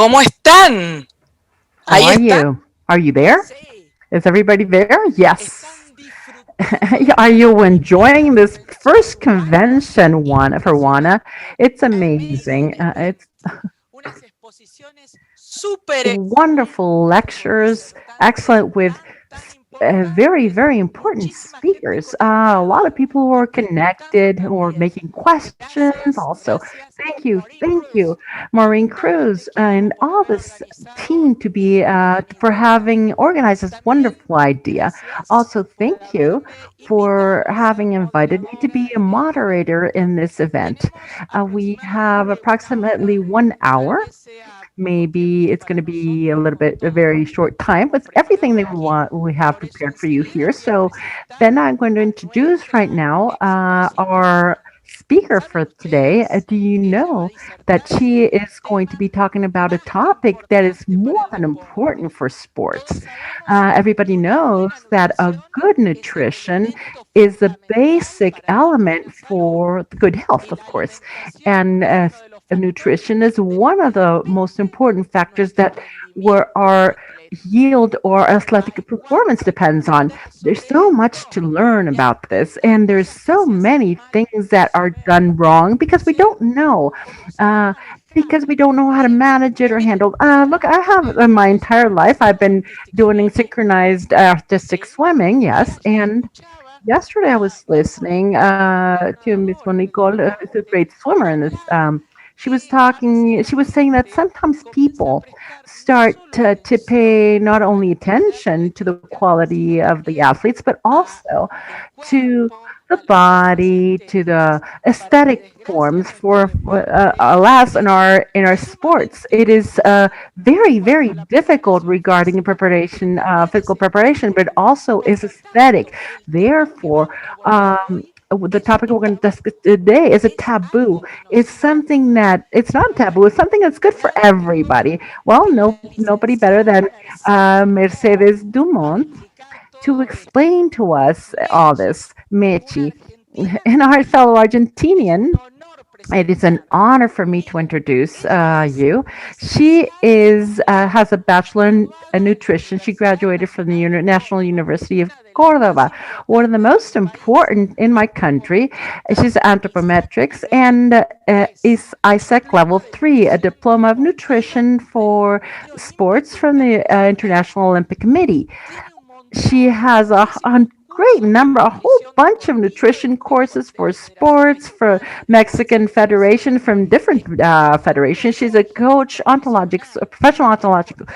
¿Cómo están? How Ahí are está. you? Are you there? Is everybody there? Yes. Are you enjoying this first convention one for WANA? It's amazing. It's Súper. wonderful lectures, excellent with very, very important speakers. A lot of people who are connected, who are making questions. Also, thank you, Maureen Cruz, and all this team to be for having organized this wonderful idea. Also, thank you for having invited me to be a moderator in this event. We have approximately 1 hour. Maybe it's going to be a little bit a very short time with everything that we have prepared for you here. So then I'm going to introduce right now our speaker for today. Do you know that she is going to be talking about a topic that is more than important for sports? Everybody knows that a good nutrition is the basic element for good health, of course. And nutrition is one of the most important factors that where our yield or athletic performance depends on. There's so much to learn about this, and there's so many things that are done wrong because we don't know. Uh, because we don't know how to manage it or handle. Look, I have my entire life I've been doing synchronized artistic swimming, yes, and yesterday I was listening to Miss Nicole, who's a great swimmer in this. She was saying that sometimes people start to pay not only attention to the quality of the athletes, but also to the body, to the aesthetic forms alas, in our sports, it is very, very difficult regarding preparation, physical preparation, but also is aesthetic. Therefore, the topic we're going to discuss today is a taboo. It's something that it's not taboo. It's something that's good for everybody. Well, nobody better than Mercedes Dumont to explain to us all this, Mechi, and our fellow Argentinian. It is an honor for me to introduce you. She is has a bachelor in nutrition. She graduated from the National University of Córdoba, one of the most important in my country. She's anthropometrics and is ISEC Level 3, a diploma of nutrition for sports from the International Olympic Committee. She has a great number, a whole bunch of nutrition courses for sports, for Mexican Federation, from different federations. She's a coach, a professional ontological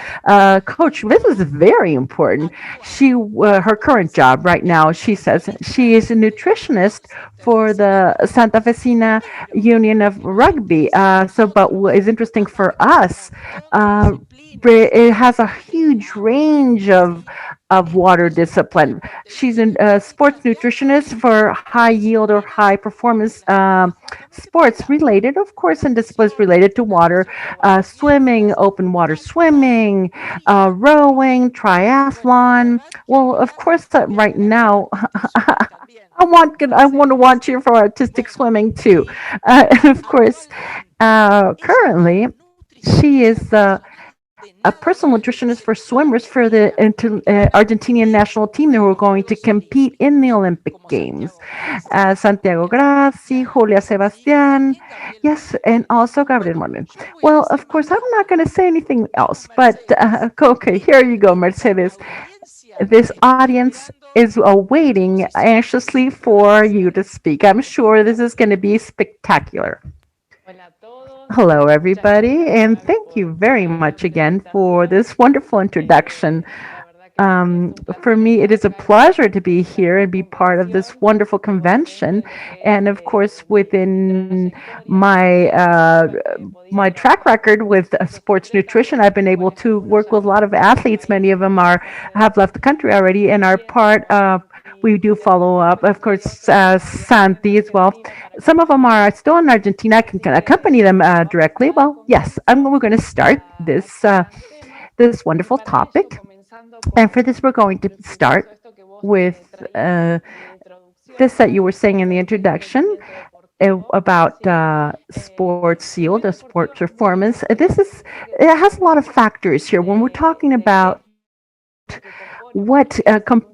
coach. This is very important. Her current job right now, she says, she is a nutritionist for the Santa Fecina Union of Rugby. But what is interesting for us, it has a huge range of water discipline. She's a sports nutritionist for high yield or high performance sports related, of course, and disciplines related to water, swimming, open water swimming, rowing, triathlon. Well, of course, right now, I want to watch you for artistic swimming too, and of course, currently she is a personal nutritionist for swimmers for the Argentinian national team that were going to compete in the Olympic Games. Santiago Grassi, Julia Sebastian, yes, and also Gabriel Morgan. Well, of course, I'm not going to say anything else, but okay, here you go, Mercedes. This audience is waiting anxiously for you to speak. I'm sure this is going to be spectacular. Hello, everybody, and thank you very much again for this wonderful introduction. For me, it is a pleasure to be here and be part of this wonderful convention. And of course, within my track record with sports nutrition, I've been able to work with a lot of athletes. Many of them are have left the country already and are part of. We do follow up, of course, Santi as well. Some of them are still in Argentina. I can accompany them directly. Well, yes, we're going to start this wonderful topic. And for this, we're going to start with this that you were saying in the introduction. about sports yield or sports performance. It has a lot of factors here when we're talking about what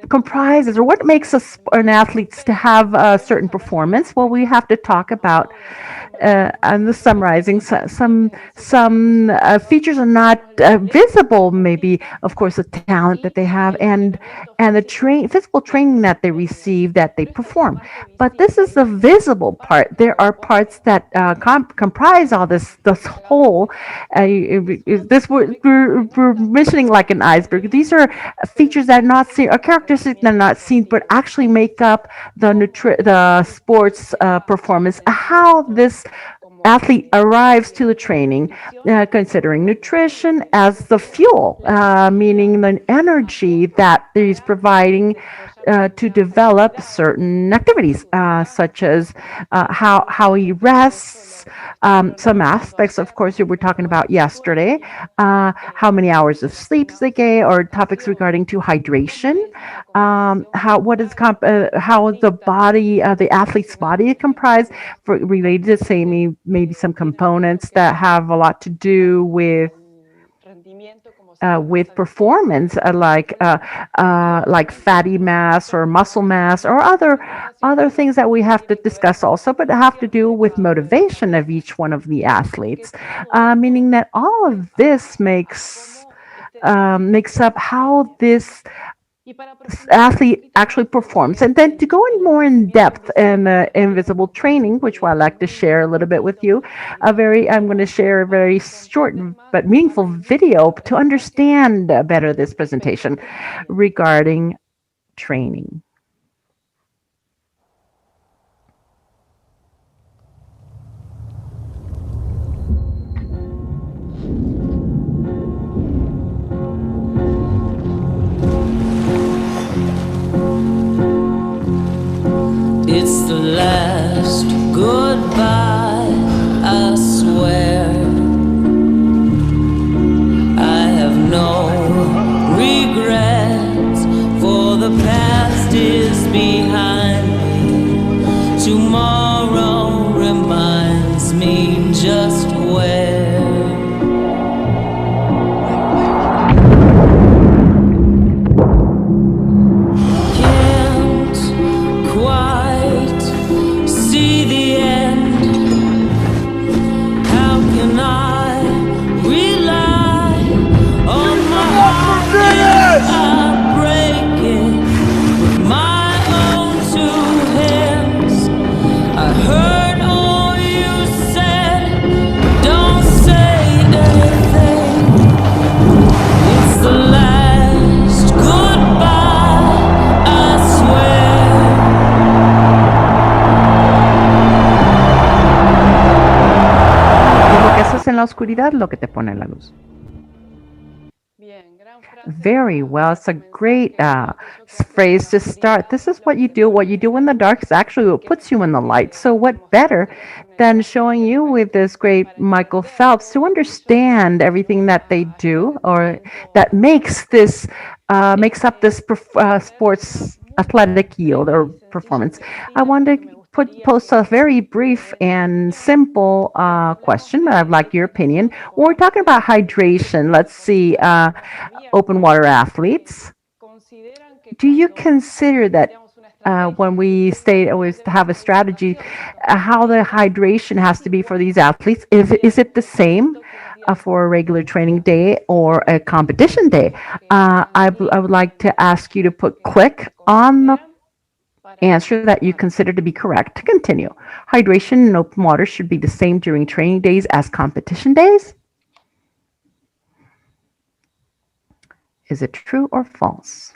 comprises or what makes an athletes to have a certain performance. Well, we have to talk about and the summarizing some features are not visible, maybe of course the talent that they have and the physical training that they receive, that they perform. But this is the visible part. There are parts that comprise all this whole this we're mentioning like an iceberg. These are features that are not seen, or characteristics that are not seen, but actually make up the sports performance. How this athlete arrives to the training, considering nutrition as the fuel, meaning the energy that he's providing to develop certain activities, such as how he rests. Some aspects, of course, you were talking about yesterday, how many hours of sleep they get, or topics regarding to hydration, how is the body, the athlete's body comprised, related to say maybe some components that have a lot to do with performance, like fatty mass or muscle mass or other things that we have to discuss also, but have to do with motivation of each one of the athletes, meaning that all of this makes up how this athlete actually performs. And then to go in more in depth in invisible training, which I like to share a little bit with you, I'm going to share a very short but meaningful video to understand better this presentation regarding training. It's the last goodbye, I swear. I have no regrets, for the past is behind me. Tomorrow reminds me just where. En la oscuridad lo que te pone la luz. Very well. It's a great phrase to start. This is what you do. What you do in the dark is actually what puts you in the light. So what better than showing you with this great Michael Phelps to understand everything that they do, or that makes up this sports athletic yield or performance. I want to post a very brief and simple question, but I'd like your opinion. When we're talking about hydration, let's see, open water athletes, do you consider that when we say always have a strategy, how the hydration has to be for these athletes? Is it the same for a regular training day or a competition day? I would like to ask you to click on the answer that you consider to be correct to continue. Hydration in open water should be the same during training days as competition days. Is it true or false?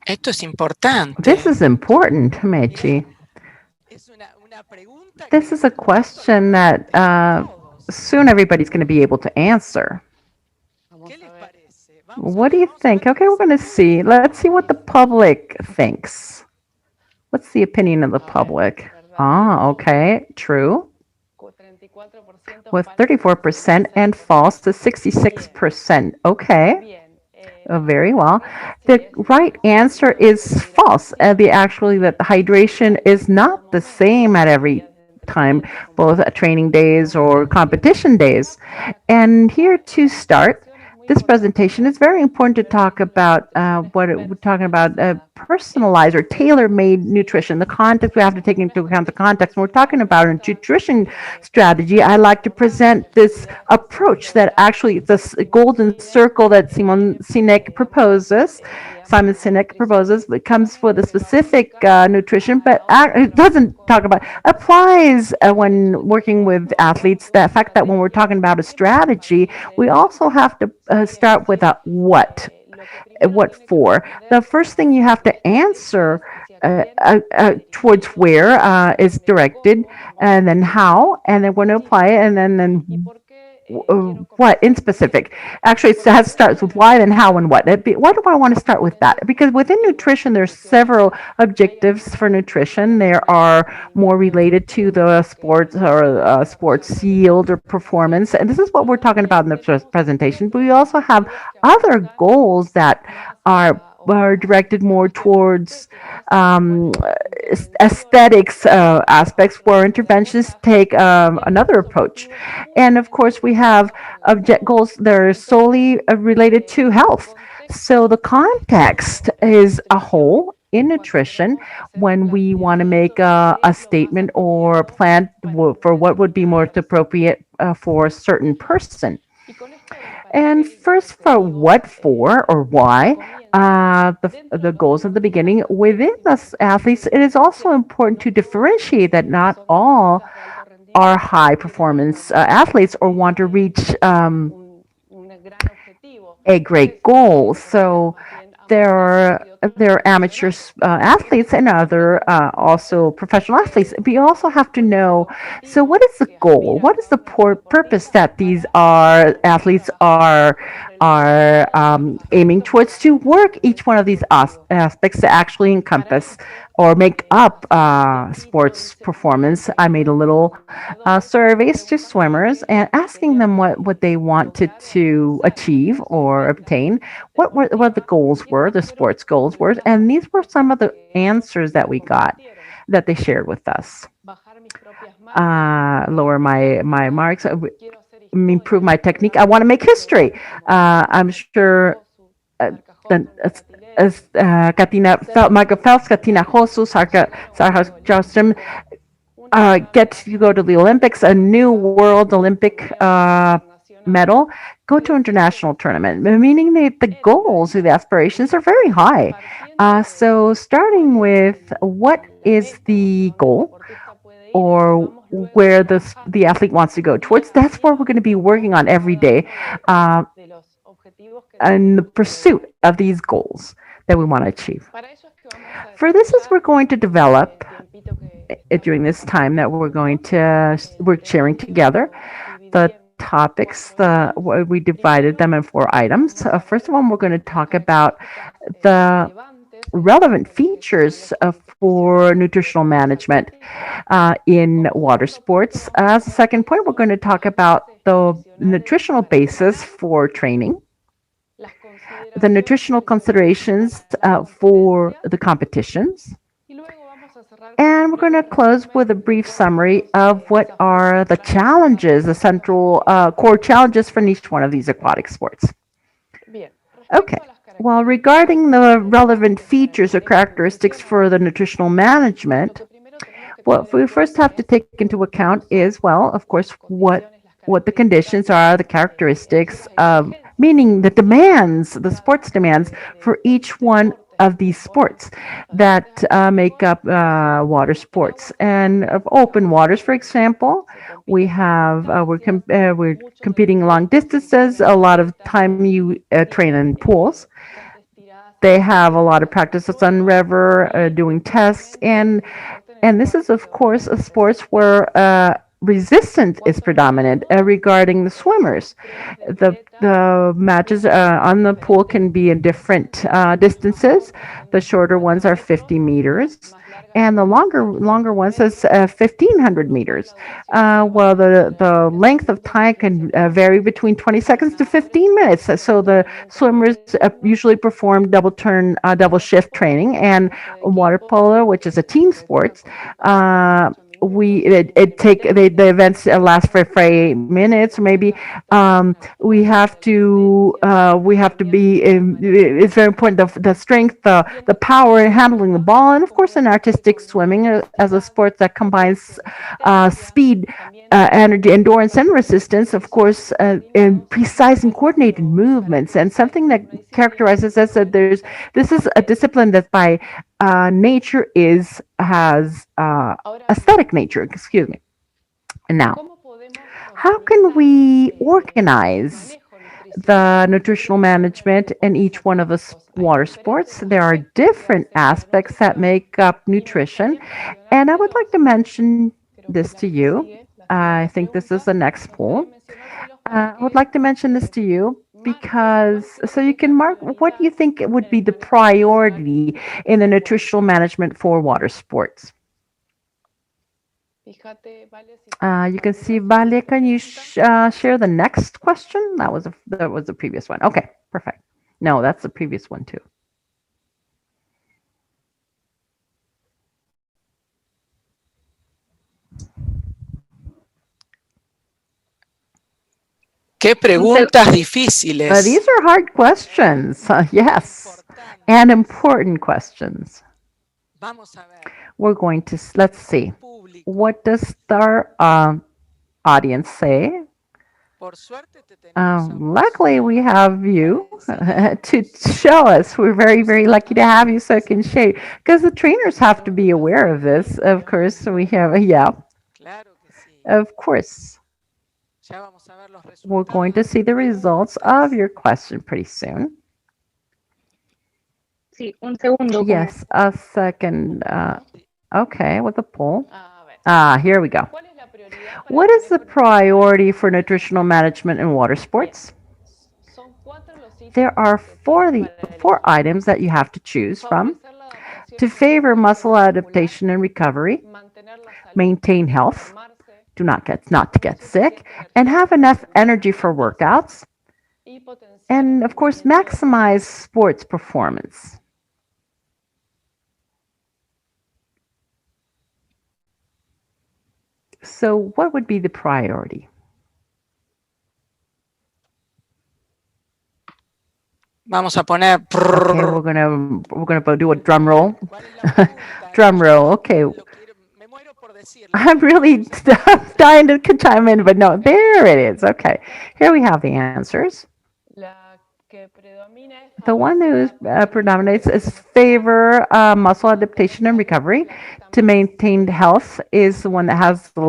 Esto es importante. This is important, Mechi. This is a question that soon everybody's going to be able to answer. What do you think? Okay, we're going to see. Let's see what the public thinks. What's the opinion of the public? Okay, true. With 34% and false to 66%. Okay. Very well. The right answer is false. That hydration is not the same at every time, both at training days or competition days. And here to start this presentation, it's very important to talk about we're talking about personalized or tailor-made nutrition. The context, we have to take into account the context. When we're talking about a nutrition strategy, I like to present this approach that actually this golden circle that Simon Sinek proposes, it comes with a specific nutrition, but it doesn't talk about, applies when working with athletes. The fact that when we're talking about a strategy, we also have to start with a what for. The first thing you have to answer towards where is directed, and then how, and then when to apply it, and then what in specific. Actually, it has starts with why, then how, and what. Why do I want to start with that? Because within nutrition, there's several objectives for nutrition. There are more related to the sports or sports yield or performance, and this is what we're talking about in the presentation. But we also have other goals that are directed more towards aesthetics aspects, where interventions take another approach. And of course, we have object goals that are solely related to health. So the context is a whole in nutrition when we want to make a statement or a plan for what would be most appropriate for a certain person. And first, for what for or why, the goals at the beginning. Within us athletes, it is also important to differentiate that not all are high performance athletes or want to reach a great goal. So there are amateur athletes and other also professional athletes. But you also have to know. So, what is the goal? What is the purpose that these are athletes are aiming towards to work each one of these aspects to actually encompass or make up sports performance. I made a little surveys to swimmers and asking them what they wanted to achieve or obtain, what the goals were, the sports goals were, and these were some of the answers that we got that they shared with us. Lower my marks, improve my technique. I want to make history. I'm sure Katina Michael Phelps, Katina Hosu, Sarah Jostrom get to go to the Olympics, a new world Olympic medal, go to international tournament, meaning that the goals, the aspirations are very high. So starting with what is the goal or where the athlete wants to go towards, that's where we're going to be working on every day in the pursuit of these goals that we want to achieve. For this is we're going to develop during this time that we're sharing together the topics. We divided them in 4 items. First of all, we're going to talk about the relevant features for nutritional management in water sports. As a second point, we're going to talk about the nutritional basis for training, the nutritional considerations for the competitions, and we're going to close with a brief summary of what are the challenges, the central core challenges for each one of these aquatic sports. Okay. Well, regarding the relevant features or characteristics for the nutritional management, what we first have to take into account is, well, of course, what the conditions are, the characteristics of, meaning the demands, the sports demands for each one of these sports that make up water sports. And of open waters, for example, we have we're competing long distances. A lot of time you train in pools. They have a lot of practices on river, doing tests, and this is of course a sports where resistance is predominant regarding the swimmers. The matches on the pool can be in different distances. The shorter ones are 50 meters, and the longer one says 1,500 meters. Well, the length of time can vary between 20 seconds to 15 minutes. So the swimmers usually perform double shift training, and water polo, which is a team sport, we it take the events last for 8 minutes, or maybe. We have to be. It's very important the strength, the power in handling the ball, and of course, in artistic swimming as a sport that combines speed, energy, endurance, and resistance. Of course, in precise and coordinated movements, and something that characterizes us that this is a discipline that by nature is has aesthetic nature. Excuse me. Now, how can we organize the nutritional management in each one of the water sports? There are different aspects that make up nutrition, and I would like to mention this to you. I think this is the next poll. I would like to mention this to you because so you can mark what do you think would be the priority in the nutritional management for water sports. You can see, Vale, can you share the next question? That was the previous one. Okay, perfect. No, that's the previous one too. Qué preguntas difíciles. These are hard questions. Yes, and important questions. We're going to let's see. What does our audience say? Luckily, we have you to show us. We're very, very lucky to have you so it can show you. Because the trainers have to be aware of this. Of course, we have, yeah. Of course. We're going to see the results of your question pretty soon. Sí, un segundo. Yes, a second. Okay, with the poll. Here we go. What is the priority for nutritional management in water sports? There are four items that you have to choose from to favor muscle adaptation and recovery, maintain health, not to get sick, and have enough energy for workouts, and of course, maximize sports performance. So what would be the priority? Vamos a poner. Okay, we're gonna do a drum roll. Drum roll. Okay. I'm really dying to chime in, but no, there it is. Okay, here we have the answers. The one who predominates is favor muscle adaptation and recovery. To maintain health is the one that has the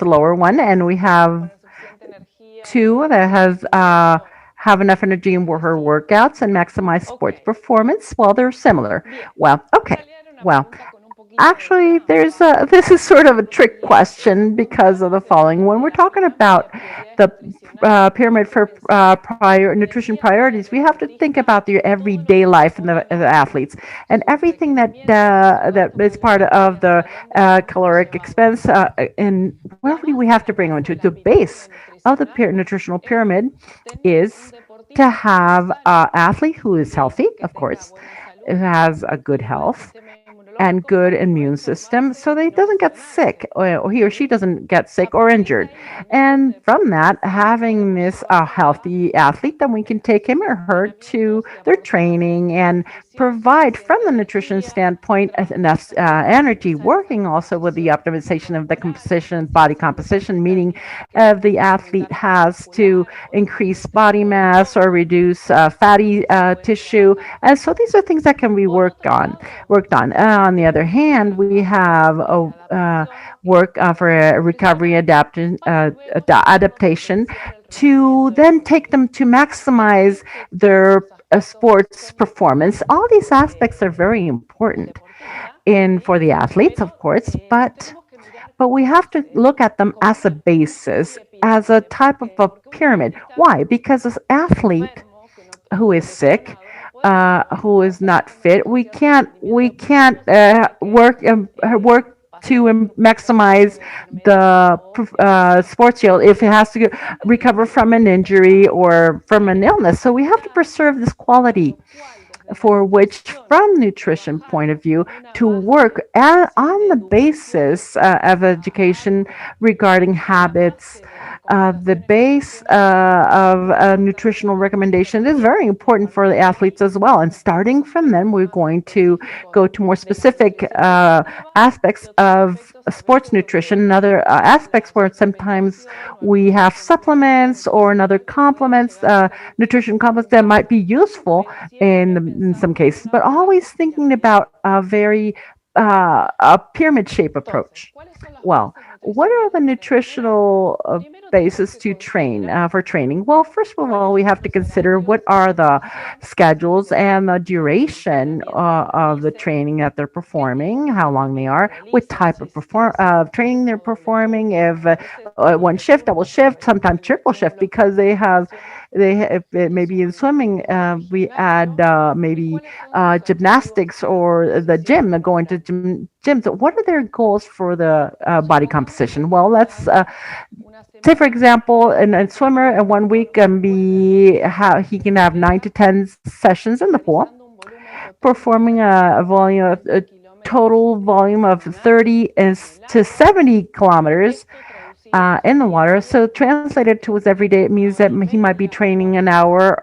lower one, and we have two that has have enough energy in her workouts and maximize sports performance. Well, they're similar. Well, okay. Well, actually, this is sort of a trick question because of the following. When we're talking about the pyramid for nutrition priorities, we have to think about your everyday life and the athletes and everything that is part of the caloric expense. And where do we have to bring them to? The base of the nutritional pyramid is to have an athlete who is healthy, of course, who has a good health and good immune system so that he doesn't get sick or he or she doesn't get sick or injured. And from that, having this healthy athlete, then we can take him or her to their training and provide from the nutrition standpoint enough energy, working also with the optimization of the composition, body composition, meaning the athlete has to increase body mass or reduce fatty tissue. And so these are things that can be worked on. On the other hand, we have work for a recovery adaptation to then take them to maximize their sports performance. All these aspects are very important for the athletes, of course, but we have to look at them as a basis, as a type of a pyramid. Why? Because this athlete who is sick who is not fit. We can't work to maximize the sports yield if it has to recover from an injury or from an illness. So we have to preserve this quality for which, from nutrition point of view, to work on the basis of education regarding habits. The base of nutritional recommendation is very important for the athletes as well. And starting from them, we're going to go to more specific aspects of sports nutrition and other aspects where sometimes we have supplements or another complements, nutrition complements that might be useful in some cases, but always thinking about a pyramid shape approach. Well, what are the nutritional basis to train for training? Well, first of all, we have to consider what are the schedules and the duration of the training that they're performing, how long they are, what type of training they're performing, if one shift, double shift, sometimes triple shift, because maybe in swimming we add maybe gymnastics or the gym, going to gyms. What are their goals for the body composition? Well, let's say, for example, a swimmer in 1 week can he can have 9 to 10 sessions in the pool, performing a total volume of 30 to 70 kilometers in the water. So translated to his every day, it means that he might be training an hour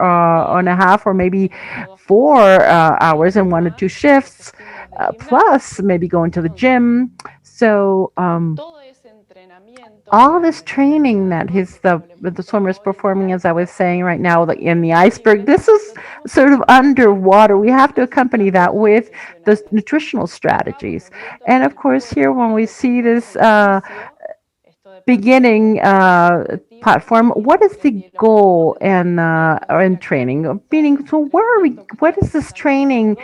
and a half, or maybe 4 hours in 1 to 2 shifts, plus maybe going to the gym. So all this training that the swimmer is performing, as I was saying right now, like in the iceberg, this is sort of underwater. We have to accompany that with the nutritional strategies. And of course, here when we see this beginning platform, what is the goal in training? Meaning, so what is this training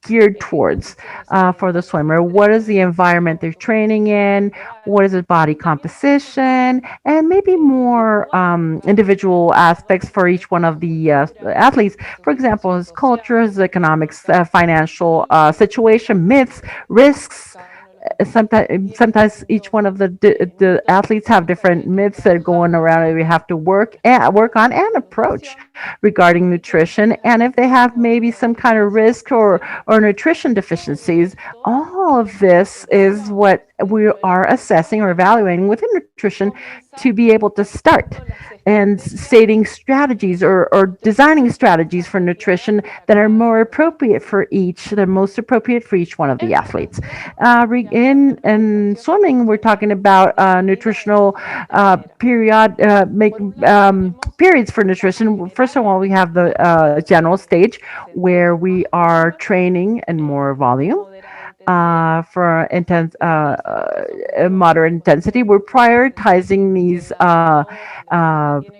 geared towards for the swimmer? What is the environment they're training in? What is the body composition? And maybe more individual aspects for each one of the athletes. For example, his culture, his economics, financial situation, myths, risks. Sometimes each one of the athletes have different myths that are going around that we have to work on and approach regarding nutrition. And if they have maybe some kind of risk or nutrition deficiencies, all of this is what we are assessing or evaluating within nutrition to be able to start and stating strategies or designing strategies for nutrition that are more appropriate for they're most appropriate for each one of the athletes. In swimming, we're talking about nutritional periods for nutrition. First of all, we have the general stage where we are training in more volume for moderate intensity. We're prioritizing these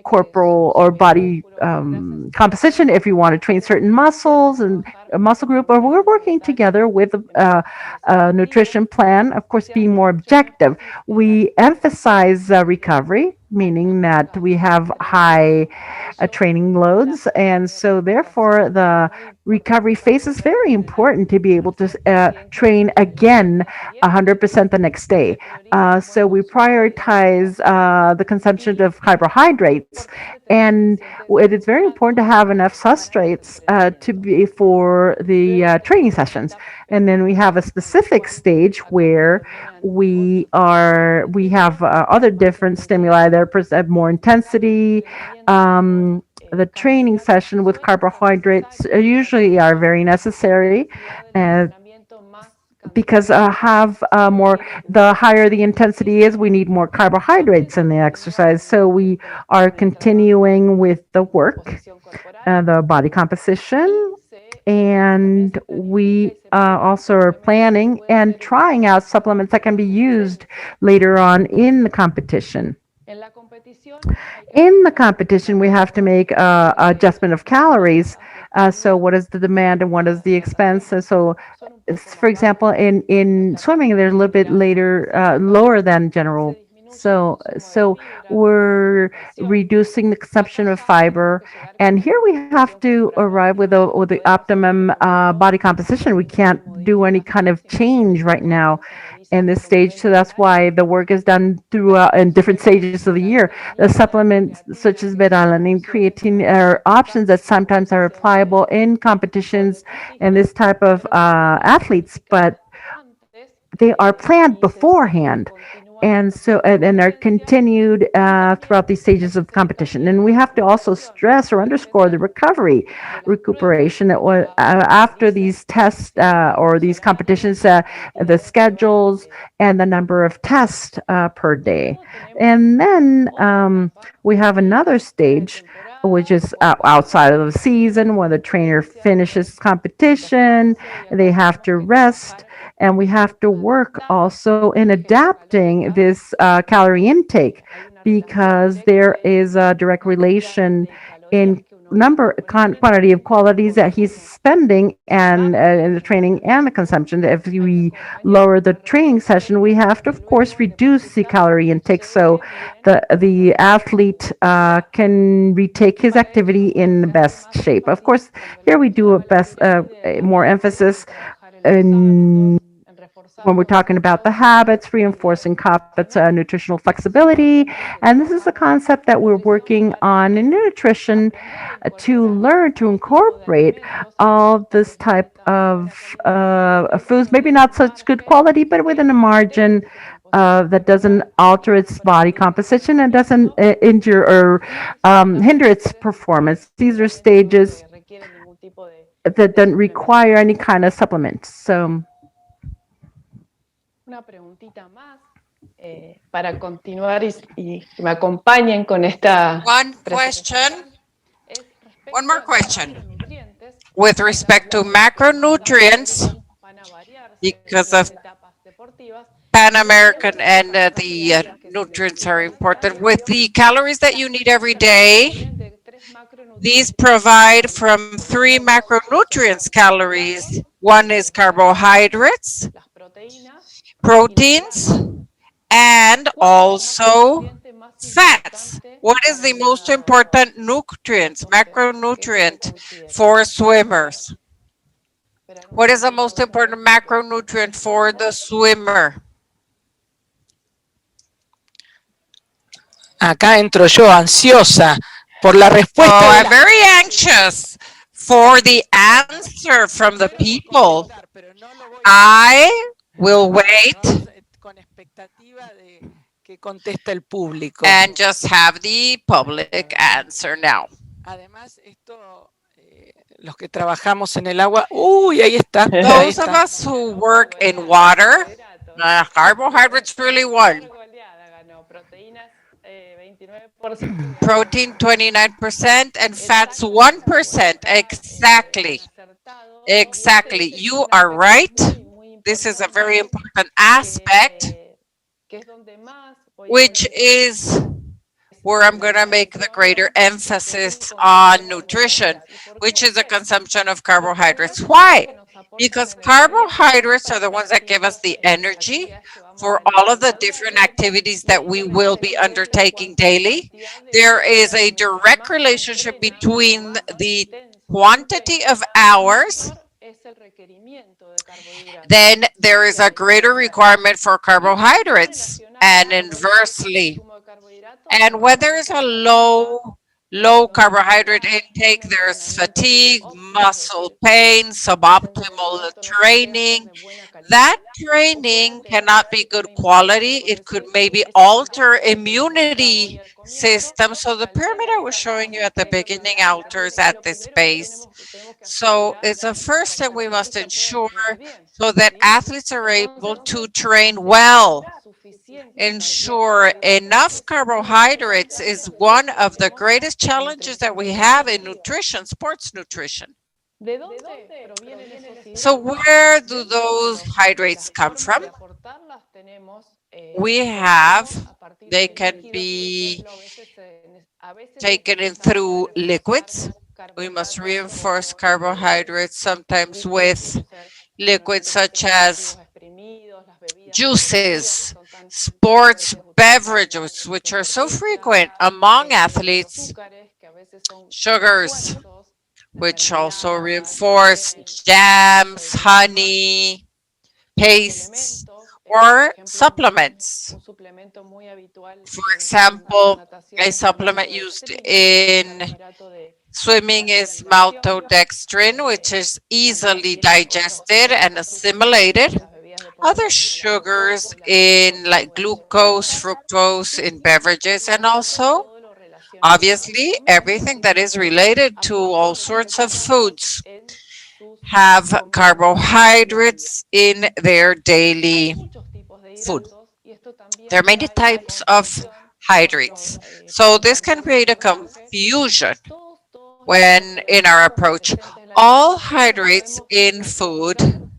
corporal or body composition. If you want to train certain muscles and a muscle group, or we're working together with a nutrition plan, of course, being more objective. We emphasize recovery, meaning that we have high training loads. And so therefore the recovery phase is very important to be able to train again 100% the next day. So we prioritize the consumption of carbohydrates, and it is very important to have enough substrates to be for the training sessions. And then we have a specific stage where we have other different stimuli that present more intensity. The training session with carbohydrates usually are very necessary, because the higher the intensity is, we need more carbohydrates in the exercise. So we are continuing with the work, the body composition, and we also are planning and trying out supplements that can be used later on in the competition. In the competition, we have to make adjustment of calories. So what is the demand and what is the expense? So, for example, in swimming, they're a little bit lower than general So we're reducing the consumption of fiber, and here we have to arrive with the optimum body composition. We can't do any kind of change right now in this stage, so that's why the work is done throughout in different stages of the year. The supplements such as betalanine, creatine are options that sometimes are applicable in competitions and this type of athletes, but they are planned beforehand, and are continued throughout these stages of competition. And we have to also stress or underscore the recuperation that was after these tests or these competitions, the schedules and the number of tests per day. And then we have another stage, which is outside of the season when the trainer finishes competition. They have to rest, and we have to work also in adapting this calorie intake, because there is a direct relation in quantity of qualities that he's spending and in the training and the consumption. If we lower the training session, we have to of course reduce the calorie intake so the athlete can retake his activity in the best shape. Of course, here we do a best more emphasis in when we're talking about the habits, reinforcing habits, nutritional flexibility. And this is a concept that we're working on in nutrition to learn to incorporate all this type of foods, maybe not such good quality, but within a margin that doesn't alter its body composition and doesn't injure or hinder its performance. These are stages that don't require any kind of supplements. So una preguntita más para continuar y que me acompañen con esta. One more question. With respect to macronutrients, because of Pan American and the nutrients are important. With the calories that you need every day, these provide from 3 macronutrients calories. One is carbohydrates, proteins, and also fats. What is the most important macronutrient for swimmers? What is the most important macronutrient for the swimmer? Acá entro yo, ansiosa por la respuesta. Oh, I'm very anxious for the answer from the people. I will wait and just have the public answer now. Los que trabajamos en el agua, ahí está. Those of us who work in water, carbohydrates really won. Protein 29% and fats 1%. Exactly. Exactly. You are right. This is a very important aspect, which is where I'm going to make the greater emphasis on nutrition, which is the consumption of carbohydrates. Why? Because carbohydrates are the ones that give us the energy for all of the different activities that we will be undertaking daily. There is a direct relationship between the quantity of hours, then there is a greater requirement for carbohydrates, and inversely. And when there is a low carbohydrate intake, there's fatigue, muscle pain, suboptimal training. That training cannot be good quality. It could maybe alter immunity system. So the pyramid I was showing you at the beginning alters at this base. So it's a first step we must ensure so that athletes are able to train well. Ensure enough carbohydrates is one of the greatest challenges that we have in nutrition, sports nutrition. So where do those hydrates come from? They can be taken in through liquids. We must reinforce carbohydrates sometimes with liquids such as juices, sports beverages, which are so frequent among athletes, sugars, which also reinforce jams, honey, pastes, or supplements. For example, a supplement used in swimming is maltodextrin, which is easily digested and assimilated. Other sugars in like glucose, fructose in beverages, and also obviously everything that is related to all sorts of foods have carbohydrates in their daily food. There are many types of hydrates. So this can create a confusion when in our approach. All hydrates in food,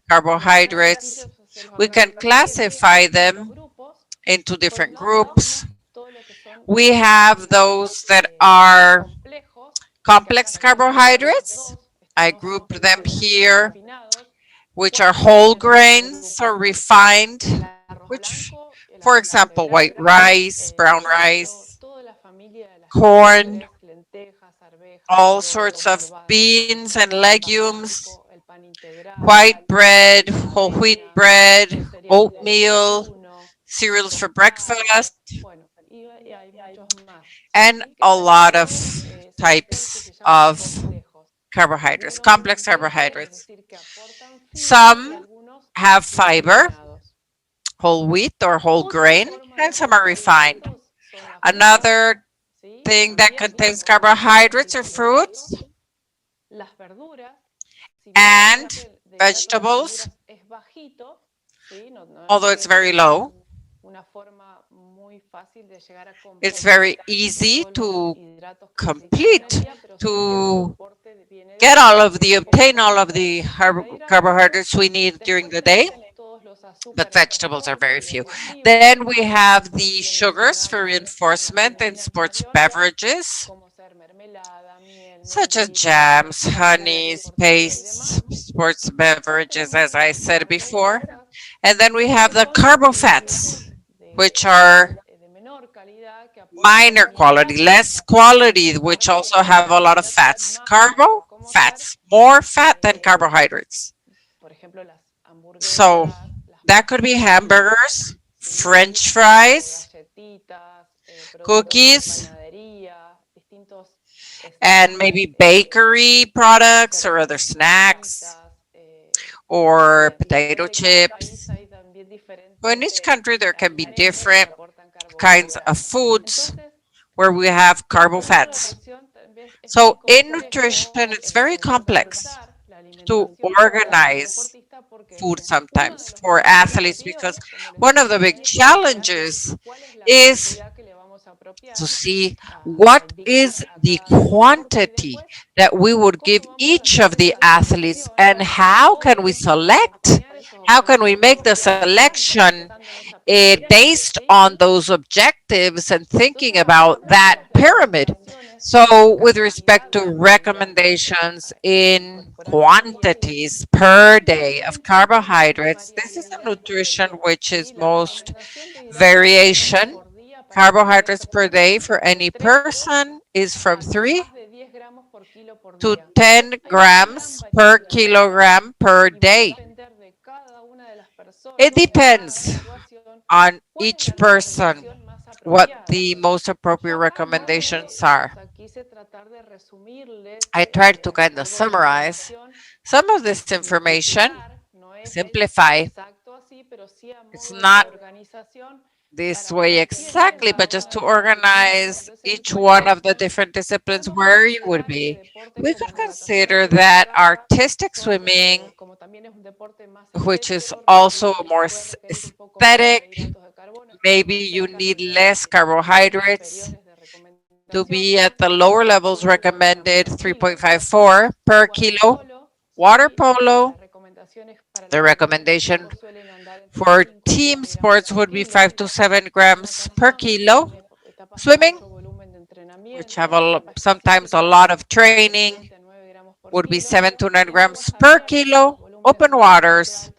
carbohydrates, we can classify them into different groups. We have those that are complex carbohydrates. I grouped them here, which are whole grains or refined, which, for example, white rice, brown rice, corn, all sorts of beans and legumes, white bread, whole wheat bread, oatmeal, cereals for breakfast, and a lot of types of carbohydrates, complex carbohydrates. Some have fiber, whole wheat or whole grain, and some are refined. Another thing that contains carbohydrates are fruits and vegetables, although it's very low. It's very easy to complete, to get all of the, obtain all of the carbohydrates we need during the day, but vegetables are very few. Then we have the sugars for reinforcement in sports beverages, such as jams, honeys, pastes, sports beverages, as I said before. And then we have the carbofats, which are minor quality, less quality, which also have a lot of fats. Carbo, fats, more fat than carbohydrates. So that could be hamburgers, French fries, cookies, and maybe bakery products or other snacks or potato chips. So in each country, there can be different kinds of foods where we have carbohydrates. So in nutrition, it's very complex to organize food sometimes for athletes because one of the big challenges is to see what is the quantity that we would give each of the athletes and how can we select, how can we make the selection based on those objectives and thinking about that pyramid. So with respect to recommendations in quantities per day of carbohydrates, this is a nutrition which is most variation. Carbohydrates per day for any person is from 3 to 10 grams per kilogram per day. It depends on each person what the most appropriate recommendations are. I tried to kind of summarize some of this information, simplify. It's not this way exactly, but just to organize each one of the different disciplines where you would be. We could consider that artistic swimming, which is also more aesthetic, maybe you need less carbohydrates to be at the lower levels recommended 3.54 per kilo. Water polo, the recommendation for team sports would be 5 to 7 grams per kilo. Swimming, which have sometimes a lot of training, would be 7 to 9 grams per kilo. Open waters,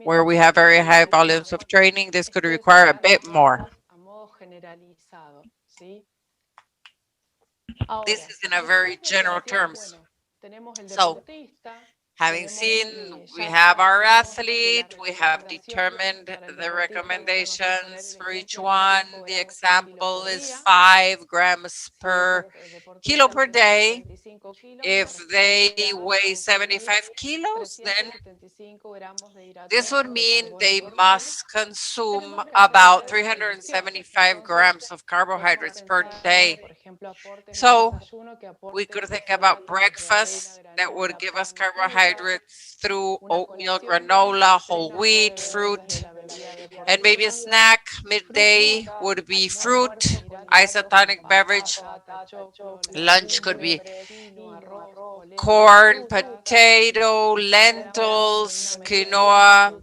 where we have very high volumes of training, this could require a bit more. This is in a very general terms. So, having seen, we have our athlete, we have determined the recommendations for each one. The example is 5 grams per kilo per day. If they weigh 75 kilos, then this would mean they must consume about 375 grams of carbohydrates per day. So we could think about breakfast that would give us carbohydrates through oatmeal, granola, whole wheat, fruit, and maybe a snack midday would be fruit, isotonic beverage. Lunch could be corn, potato, lentils, quinoa,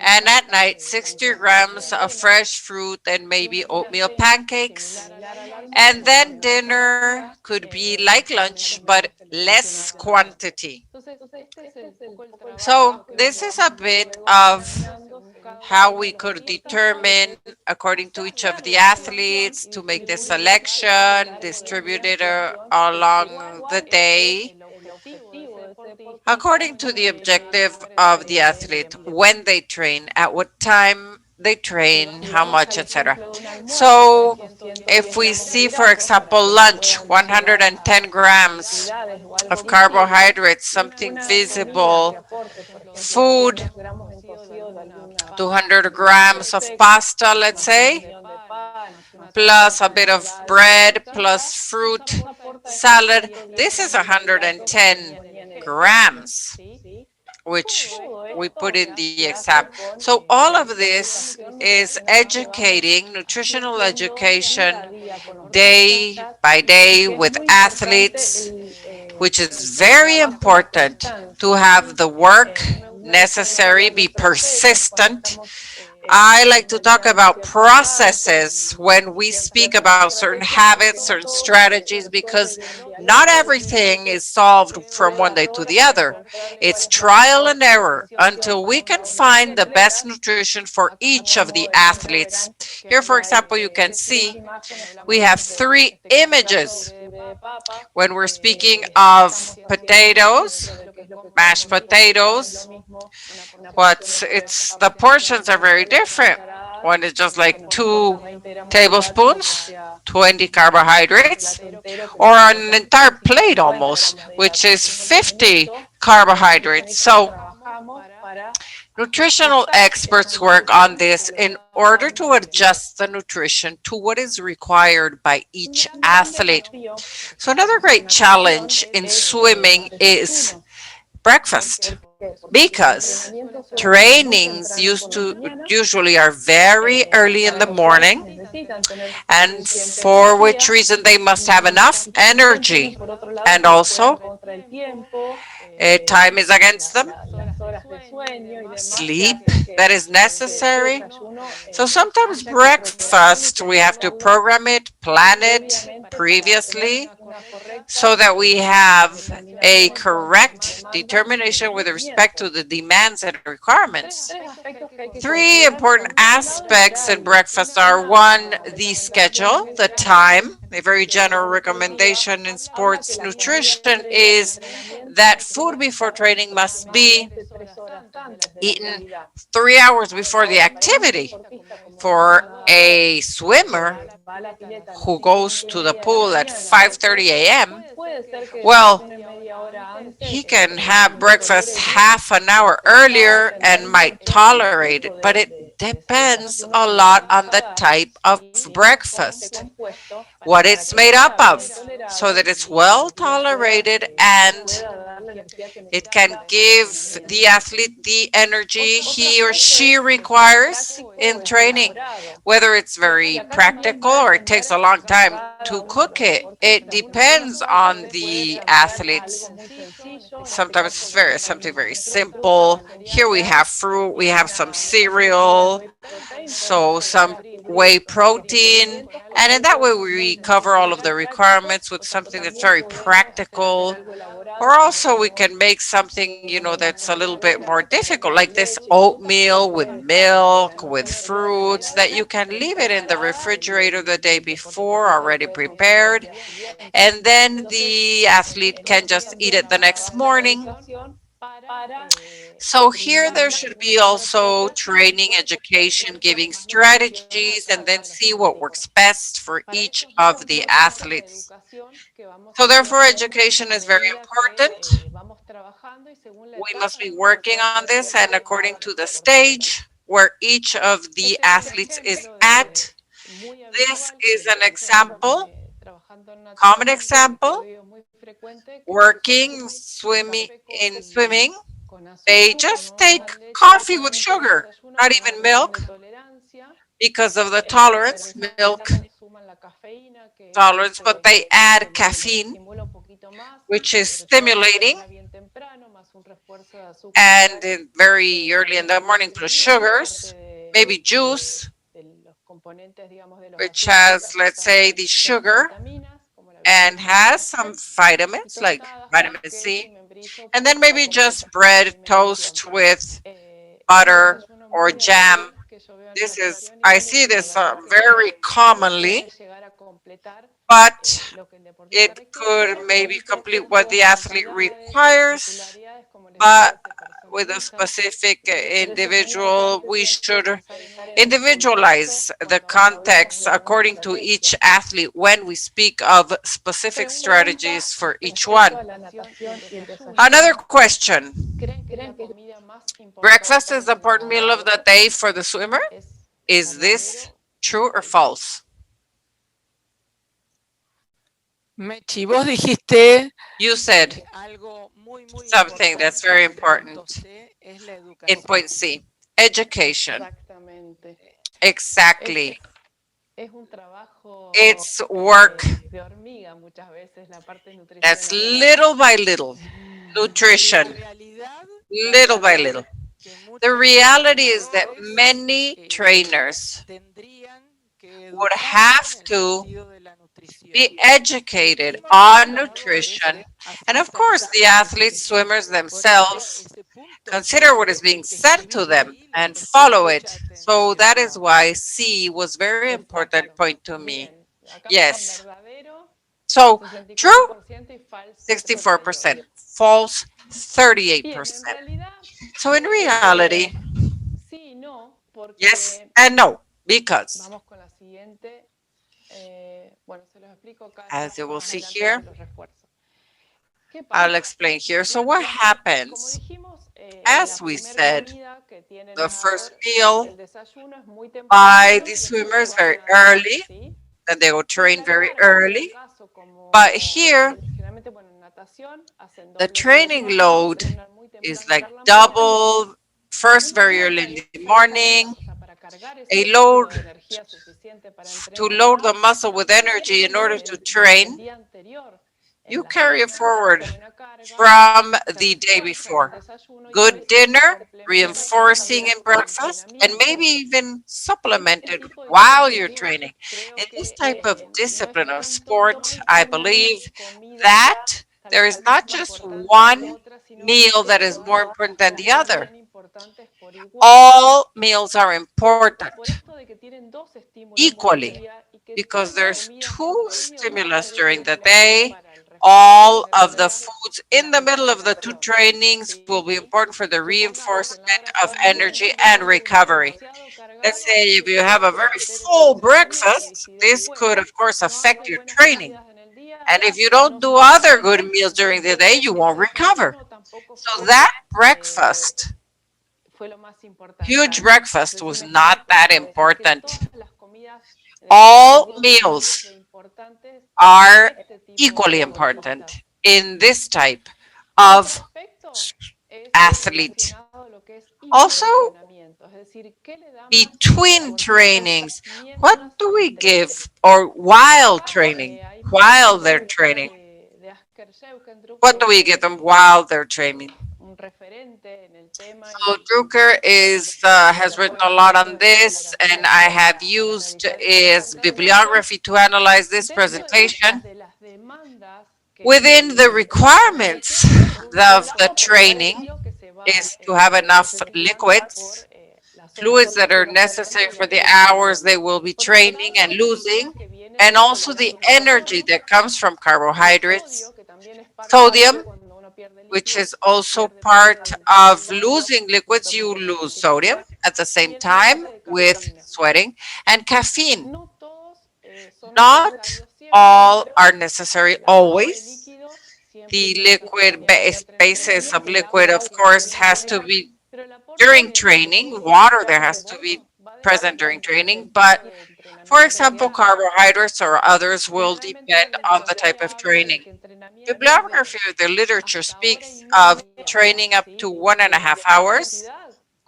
and at night 60 grams of fresh fruit and maybe oatmeal pancakes. And then dinner could be like lunch, but less quantity. So this is a bit of how we could determine, according to each of the athletes, to make the selection, distribute it along the day, according to the objective of the athlete, when they train, at what time they train, how much, etc. So if we see, for example, lunch, 110 grams of carbohydrates, something visible, food, 200 grams of pasta, let's say, plus a bit of bread, plus fruit, salad. This is 110 grams, which we put in the exam. So all of this is educating, nutritional education, day by day with athletes, which is very important to have the work necessary, be persistent. I like to talk about processes when we speak about certain habits, certain strategies, because not everything is solved from one day to the other. It's trial and error until we can find the best nutrition for each of the athletes. Here, for example, you can see we have 3 images when we're speaking of potatoes, mashed potatoes. It's the portions are very different. One is just like 2 tablespoons, 20 carbohydrates, or an entire plate almost, which is 50 carbohydrates. So nutritional experts work on this in order to adjust the nutrition to what is required by each athlete. So another great challenge in swimming is breakfast, because trainings usually are very early in the morning, and for which reason they must have enough energy, and also time is against them, sleep that is necessary. So sometimes breakfast, we have to program it, plan it previously, so that we have a correct determination with respect to the demands and requirements. 3 important aspects in breakfast are: 1, the schedule, the time. A very general recommendation in sports nutrition is that food before training must be eaten 3 hours before the activity. For a swimmer who goes to the pool at 5:30 a.m., well, he can have breakfast half an hour earlier and might tolerate it, but it depends a lot on the type of breakfast, what it's made up of, so that it's well tolerated and it can give the athlete the energy he or she requires in training. Whether it's very practical or it takes a long time to cook it, it depends on the athletes. Sometimes it's something very simple. Here we have fruit, we have some cereal. So some whey protein. And in that way, we cover all of the requirements with something that's very practical. Or also we can make something, that's a little bit more difficult, like this oatmeal with milk, with fruits, that you can leave it in the refrigerator the day before, already prepared. And then the athlete can just eat it the next morning. So here there should be also training, education, giving strategies, and then see what works best for each of the athletes. So therefore, education is very important. We must be working on this, and according to the stage where each of the athletes is at, this is an example, common example, working, swimming. They just take coffee with sugar, not even milk, because of the tolerance, milk tolerance, but they add caffeine, which is stimulating, and very early in the morning, plus sugars, maybe juice, which has, let's say, the sugar and has some vitamins like vitamin C, and then maybe just bread, toast with butter or jam. I see this very commonly, but it could maybe complete what the athlete requires, but with a specific individual, we should individualize the context according to each athlete when we speak of specific strategies for each one. Another question. Breakfast is the important meal of the day for the swimmer. Is this true or false? Mechi, vos dijiste You said algo muy, muy something that's very importante. important Es la in educación. point C. Education. Exactamente. Exactly. Es un trabajo It's work de hormiga muchas veces, la parte that's nutricional. little by little. La Nutrition, realidad little by little. que The muchos reality is that entrenadores, many trainers tendrían que would educar have en el to sentido de la nutrición. be educated on nutrition. And of course, the athletes, swimmers themselves, consider what is being said to them and follow it. So that is why C was very important point to me. Bien, acá Yes. verdadero, So true, 64% y falso 64%, 38%. false, Bien, en 38%. realidad, So in reality, sí y no, yes porque and no, because vamos con la siguiente. Bueno, se los explico acá as you will más see adelante here, con los refuerzos. ¿Qué I'll pasa? explain here. So what Como happens, dijimos, as la we primera said, comida que tienen the los first nadadores, meal el desayuno es muy by temprano, the después swimmers van a very nadar, early, ¿sí? then they will Pero a train la very larga, en early. un caso como But here, generalmente, bueno, en natación hacen the doble training turno, load entrenan muy is temprano like por la mañana. double, first Una very muy early in the organizada, morning, o sea, para cargar a ese load ciclo de energía suficiente para to load entrenar, the muscle with energy in order to desde el train. día anterior. En You la carry it cena forward hacen una carga, from se the day refuerza en el before. desayuno y a Good veces se dinner, complementa reinforcing in también con breakfast, and entrenamiento. maybe even En este supplemented tipo de while you're disciplinas training. creo In this que type of no es discipline of tanto, no sport, hay I una believe comida that tal there vez is not más just importante que one otra, sino que meal that is more todas important than the son other. bien importantes por igual. All meals are important Por esto de que tienen dos estímulos por equally día y que because todas las there's comidas en two el medio van a stimulus ser during the clave day. para el refuerzo All en of the realidad foods y in la the middle of the two recuperación, trainings will ¿sí? be important for the Supongamos que en la reinforcement hora of comida energy and tienen recovery. demasiado Let's cargado, say así if que you se have a tienen que very meter ese full desayuno y breakfast, si this could, después of course, no affect hace your buenas training. comidas en el día, And if you don't no do se va a other good poder meals during the day, porque you won't ese recover. desayuno tampoco So fue that breakfast, fue lo más importante huge acá. breakfast, Entonces was not imagínate, that decir que important. todas las comidas son All igualmente meals importantes are en este tipo equally de important deportistas. in this type Otro of aspecto es athlete. relacionado a lo que es Also, intraentrenamiento, es decir, ¿qué le damos al between deportista trainings, what mientras do we entrena? give or while Acá training, hay while mucha they're influencia training? de Asker Scheukendruck, What que do es we give them while they're training? un So Drucker is has written a lot on this, and I have used his bibliography to analyze this presentation. Within the requirements of the training is to have enough liquids, fluids that are necessary for the hours they will be training and losing, and also the energy that comes from carbohydrates, sodium, which is also part of losing liquids. You lose sodium at the same time with sweating, and caffeine. Not all are necessary always. The liquid basis of liquid, of course, has to be during training. Water there has to be present during training, but for example, carbohydrates or others will depend on the type of training. Bibliography of the literature speaks of training up to 1.5 hours,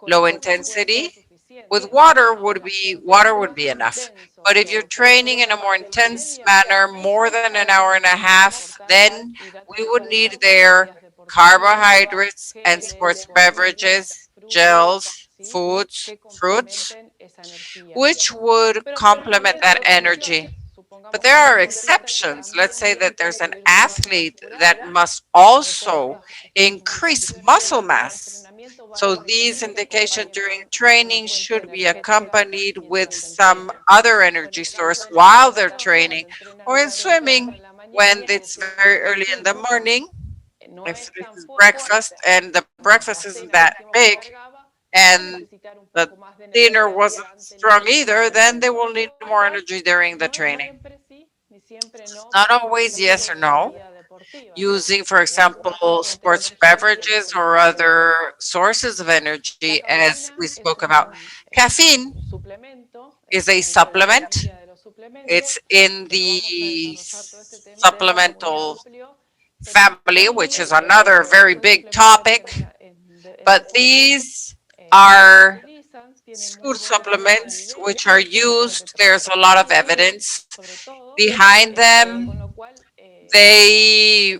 low intensity. Water would be enough. But if you're training in a more intense manner, more than an hour and a half, then we would need there carbohydrates and sports beverages, gels, foods, fruits, which would complement that energy. But there are exceptions. Let's say that there's an athlete that must also increase muscle mass. So these indications during training should be accompanied with some other energy source while they're training, or in swimming when it's very early in the morning. If this is breakfast and the breakfast isn't that big and the dinner wasn't strong either, then they will need more energy during the training. Not always yes or no. Using, for example, sports beverages or other sources of energy, as we spoke about. Caffeine is a supplement. It's in the supplemental family, which is another very big topic. But these are food supplements which are used. There's a lot of evidence behind them. They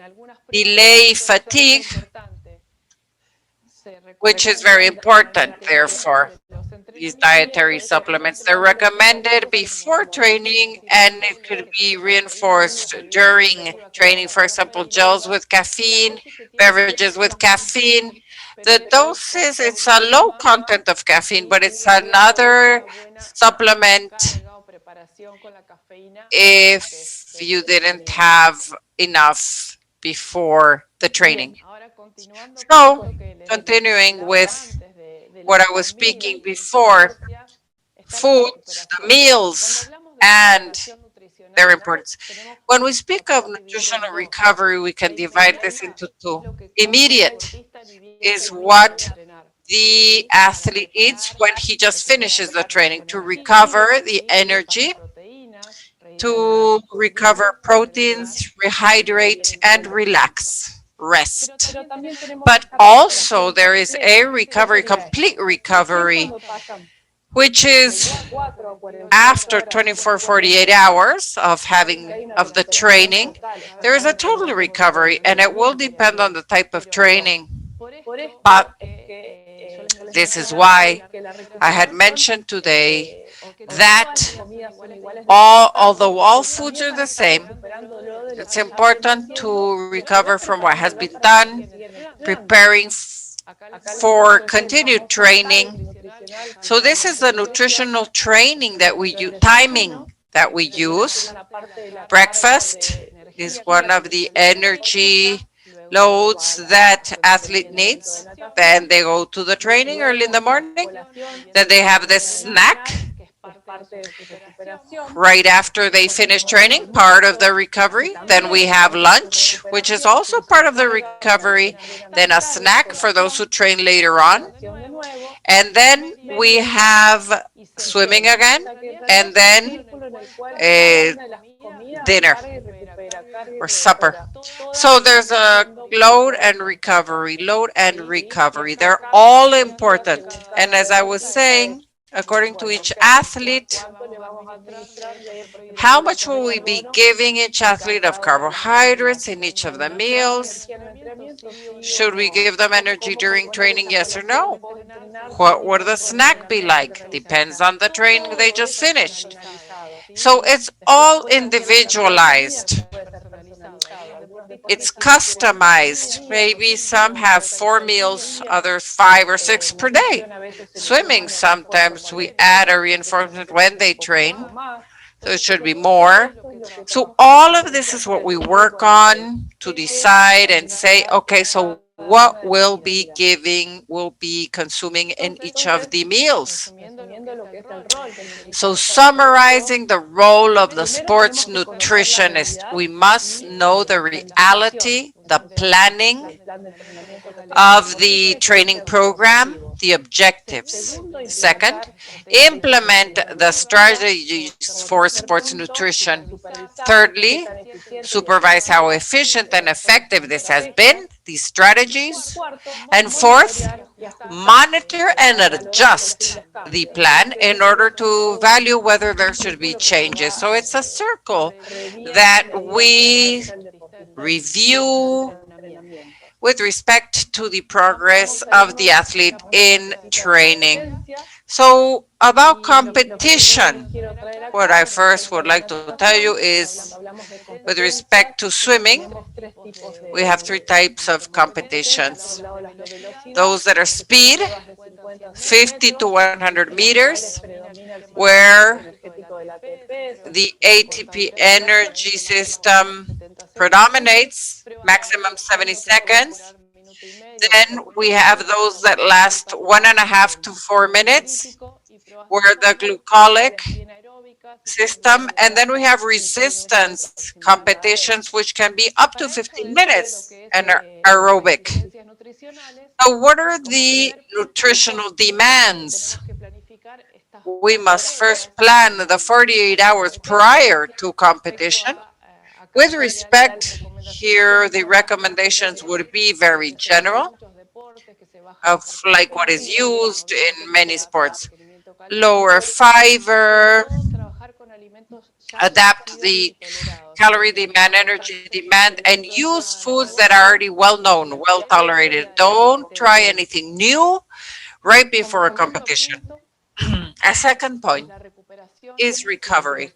delay fatigue, which is very important, therefore. These dietary supplements, they're recommended before training and it could be reinforced during training. For example, gels with caffeine, beverages with caffeine. The doses, it's a low content of caffeine, but it's another supplement if you didn't have enough before the training. So, continuing with what I was speaking before, foods, the meals, and their importance. When we speak of nutritional recovery, we can divide this into two. Immediate is what the athlete eats when he just finishes the training to recover the energy, to recover proteins, rehydrate, and relax, rest. But also there is a recovery, complete recovery, which is after 24, 48 hours of having of the training, there is a total recovery and it will depend on the type of training. But this is why I had mentioned today that although all foods are the same, it's important to recover from what has been done, preparing for continued training. So this is the nutritional training that we use, timing that we use. Breakfast is one of the energy loads that athlete needs. Then they go to the training early in the morning. Then they have this snack right after they finish training, part of the recovery. Then we have lunch, which is also part of the recovery. Then a snack for those who train later on. And then we have swimming again, and then dinner or supper. So there's a load and recovery, load and recovery. They're all important. And as I was saying, according to each athlete. How much will we be giving each athlete of carbohydrates in each of the meals? Should we give them energy during training, yes or no? What would the snack be like? Depends on the training they just finished. So it's all individualized. It's customized. Maybe some have 4 meals, others 5 or 6 per day. Swimming, sometimes we add a reinforcement when they train, so it should be more. So all of this is what we work on to decide and say, okay, so what will be giving, will be consuming in each of the meals. So summarizing the role of the sports nutritionist, we must know the reality, the planning of the training program, the objectives. Second, implement the strategies for sports nutrition. Thirdly, supervise how efficient and effective this has been, these strategies. And fourth, monitor and adjust the plan in order to value whether there should be changes. So it's a circle that we review with respect to the progress of the athlete in training. So about competition, what I first would like to tell you is with respect to swimming, we have 3 types of competitions. Those that are speed, 50 to 100 meters, where the ATP energy system predominates, maximum 70 seconds. Then we have those that last 1.5 to 4 minutes, where the glucolic system, and then we have resistance competitions, which can be up to 15 minutes and are aerobic. So what are the nutritional demands? We must first plan the 48 hours prior to competition. With respect, here the recommendations would be very general, of like what is used in many sports. Lower fiber, adapt the calorie demand, energy demand, and use foods that are already well known, well tolerated. Don't try anything new right before a competition. A second point is recovery.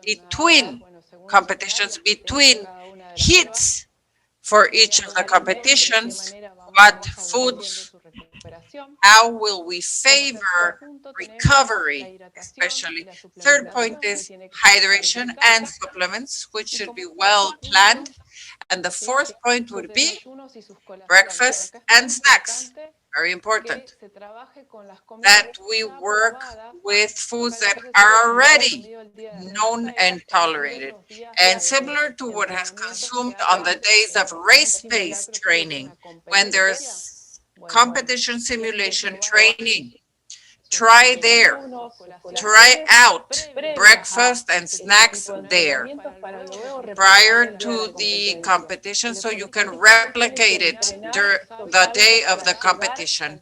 Between competitions, between heats for each of the competitions, what foods, how will we favor recovery, especially? Third point is hydration and supplements, which should be well planned. And the fourth point would be breakfast and snacks. Very important that we work with foods that are already known and tolerated. And similar to what has consumed on the days of race-based training, when there's competition simulation training, try there. Try out breakfast and snacks there prior to the competition so you can replicate it during the day of the competition.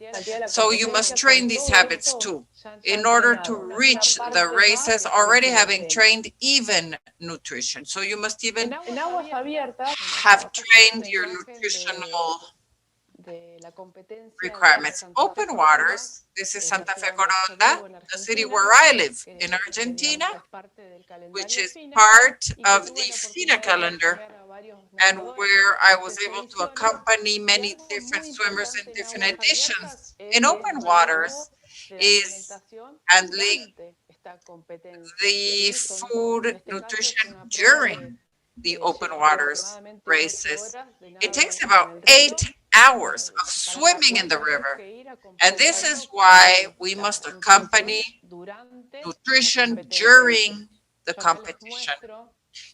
So you must train these habits too in order to reach the races already having trained even nutrition. So you must even have trained your nutritional requirements. Open waters, this is Santa Fe Coronda, the city where I live in Argentina, which is part of the FINA calendar and where I was able to accompany many different swimmers in different editions. In open waters is handling the food nutrition during the open waters races. It takes about 8 hours of swimming in the river. And this is why we must accompany nutrition during the competition.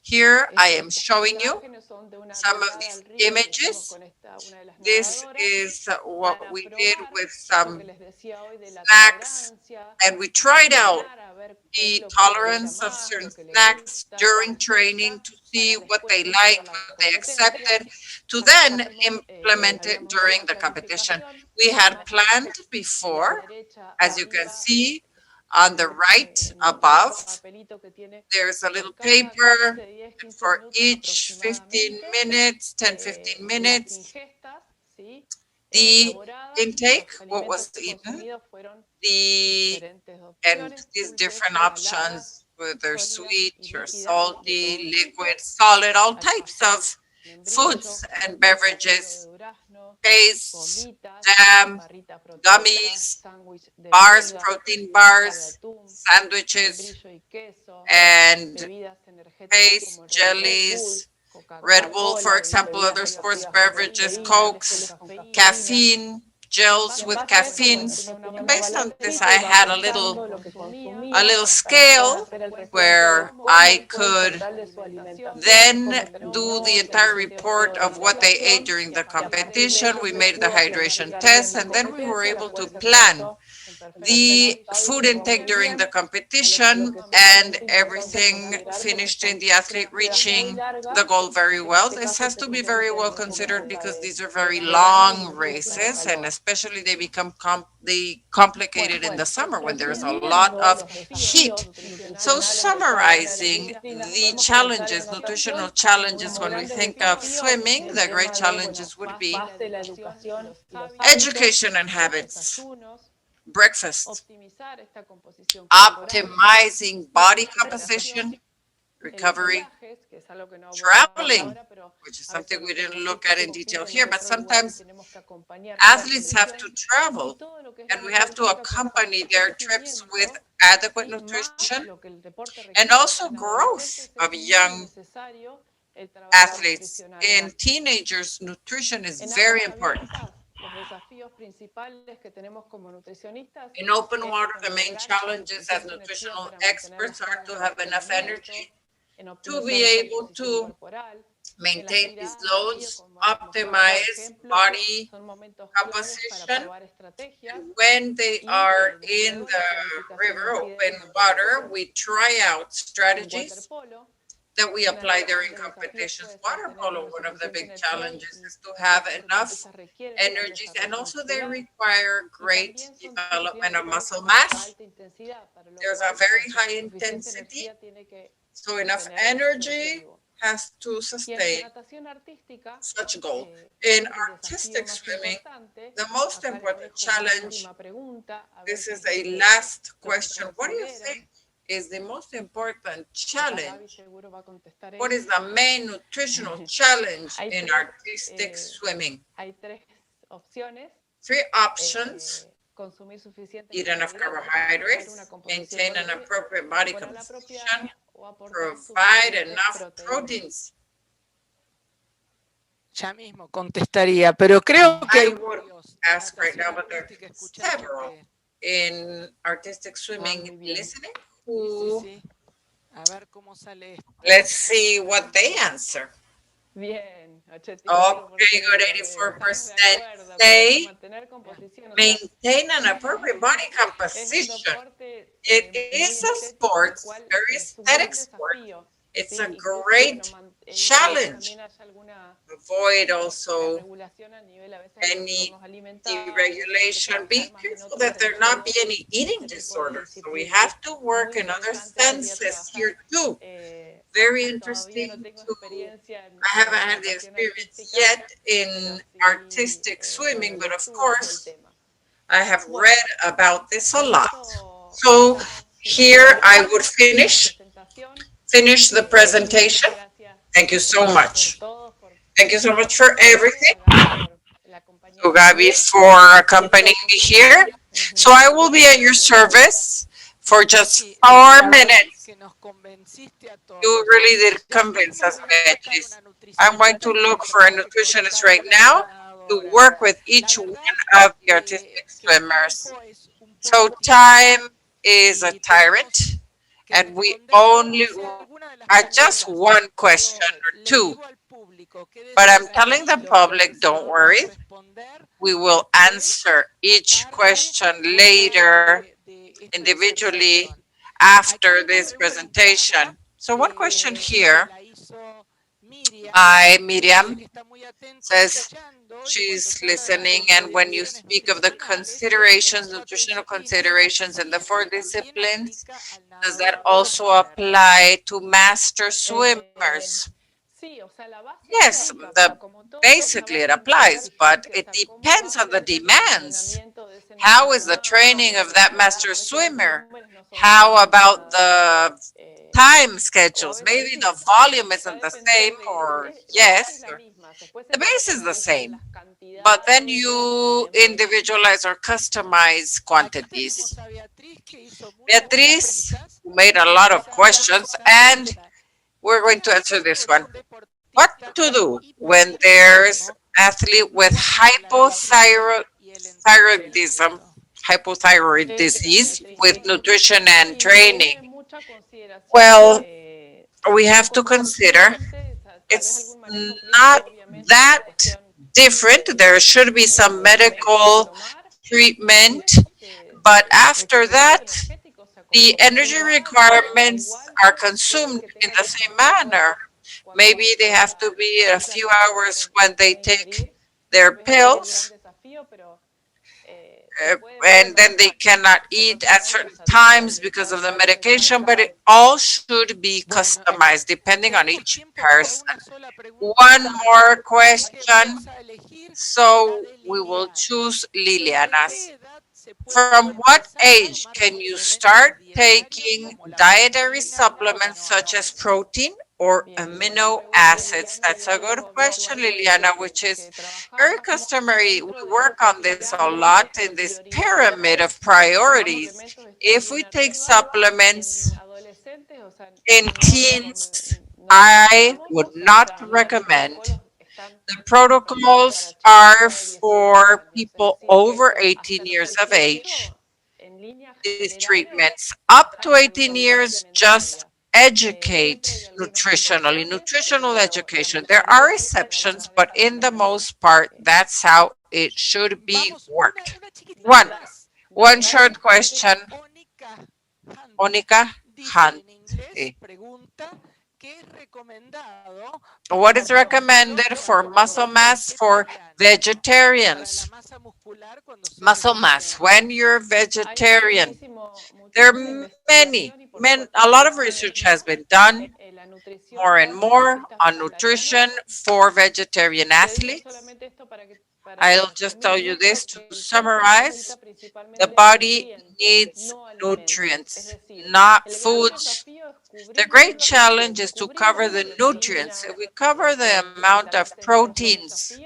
Here I am showing you Imágenes son de una some of tirada these al río que hicimos images. con una de las This nadadoras is what para we did probar with esto que some les decía hoy de la snacks, tolerancia, and we para tried out entrenar a ver qué es the lo que les gusta tolerance of más, certain lo que les snacks gusta, qué during les cuesta, training to para see what después they irlo a liked, la what they competencia. accepted, to Como then dijimos, implement it habíamos hecho during una the competition. planificación, We las had imágenes planned y a la before, derecha as you can arriba see on the right en el above, papelito que tiene there's a por little cada paper 15, 10, 15 for minutos each 15 aproximadamente, minutes, 10, 15 las minutes. ingestas, ¿sí? The Elaboradas, intake, los what alimentos was eaten, consumidos fueron the diferentes and opciones, these dulces, different saladas, options, whether sólidas sweet y or líquidas, de salty, todo liquid, tipo, solid, all types alfajor, of membrillo, foods and desafío de beverages, durazno, pastes, gomitas, jam, barrita proteica, gummies, sándwich de bars, miga, protein sopa de bars, atún, sandwiches, membrillo y queso, and bebidas energéticas paste, como el jellies, Red Bull, for Coca-Cola, example, other bebidas sports rápidas con beverages, cafeína, Cokes, cafeína. caffeine, Y en gels base with a esto, caffeines. tenía una And based on balanza this, I had a little scale where I could then do the entire report of what they ate during the competition. We made the hydration test, and then we were able to plan the food intake during the competition, and everything finished in the athlete reaching the goal very well. This has to be very well considered because these are very long races, and especially they become they complicated in the summer when there's a lot of heat. So summarizing the challenges, nutritional challenges, when we think of swimming, the great challenges would be education and habits, breakfast, optimizing body composition, recovery, traveling, which is something we didn't look at in detail here, but sometimes athletes have to travel and we have to accompany their trips with adequate nutrition and also growth of young athletes. In teenagers, nutrition is very important. In open water, the main challenges as nutritional experts are to have enough energy to be able to maintain these loads, optimize body composition. And when they are in the river, open water, we try out strategies that we apply during competitions. Water polo, one of the big challenges is to have enough energies, and also they require great development of muscle mass. There's a very high intensity, so enough energy has to sustain such goal. In artistic swimming, the most important challenge, this is a last question, what do you think is the most important challenge? What is the main nutritional challenge in artistic swimming? Three options: eat enough carbohydrates, maintain an appropriate body composition, provide enough proteins. Ya mismo contestaría, pero creo que I hay would varios ask right now, but there que are escuchar several que- in artistic swimming listening who, sí. A ver cómo sale esto. let's see what they answer. Bien, Okay, good, 84% say maintain an appropriate body composition. It is a sport, very aesthetic sport. It's a great challenge. Avoid also any deregulation. Be careful that there not be any eating disorders. So we have to work in other senses here too. Very interesting to, I haven't had the experience yet in artistic swimming, but of course I have read about this a lot. So here I would finish the presentation. Thank you so much. Thank you so much for everything. To Gabi for accompanying me here. So I will be at your service for just 4 minutes. Que nos convenciste a todos. You really did convince us, Beatriz. I'm going to look for a nutritionist right now to work with each one of the artistic swimmers. So time is a tyrant, and we only just one question or two. But I'm telling the public, don't worry, we will answer each question later individually after this presentation. So one question here by Miriam says she's listening, and when you speak of the considerations, nutritional considerations in the four disciplines, does that also apply to master swimmers? Yes, basically it applies, but it depends on the demands. How is the training of that master swimmer? How about the time schedules? Maybe the volume isn't the same, or yes, or the base is the same, but then you individualize or customize quantities. Beatriz made a lot of questions, and we're going to answer this one. What to do when there's athlete with hypothyroid disease with nutrition and training? Well, we have to consider it's not that different. There should be some medical treatment, but after that, the energy requirements are consumed in the same manner. Maybe they have to be a few hours when they take their pills, and then they cannot eat at certain times because of the medication, but it all should be customized depending on each person. One more question. So we will choose Liliana's. From what age can you start taking dietary supplements such as protein or amino acids? That's a good question, Liliana, which is very customary. We work on this a lot in this pyramid of priorities. If we take supplements in teens, I would not recommend. The protocols are for people over 18 years of age. These treatments up to 18 years just educate nutritionally, nutritional education. There are exceptions, but in the most part, that's how it should be worked. One, one short question. Monica Hunt. What is recommended for muscle mass for vegetarians? Muscle mass, when you're vegetarian, there are a lot of research has been done more and more on nutrition for vegetarian athletes. I'll just tell you this to summarize. The body needs nutrients, not foods. The great challenge is to cover the nutrients. If we cover the amount of proteins,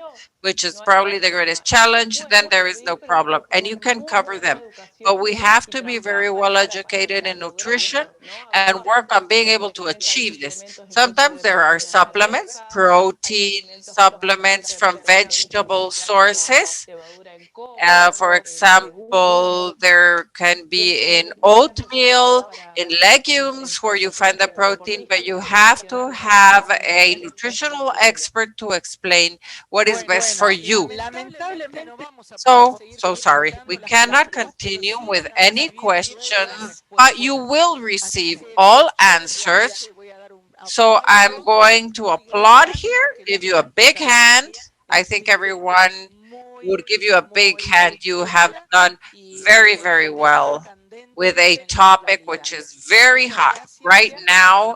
which is probably the greatest challenge, then there is no problem. And you can cover them. But we have to be very well educated in nutrition and work on being able to achieve this. Sometimes there are supplements, protein supplements from vegetable sources. For example, there can be in oatmeal, in legumes where you find the protein, but you have to have a nutritional expert to explain what is best for you. So sorry. We cannot continue with any questions, but you will receive all answers. So I'm going to applaud here, give you a big hand. I think everyone would give you a big hand. You have done very, very well with a topic which is very hot right now.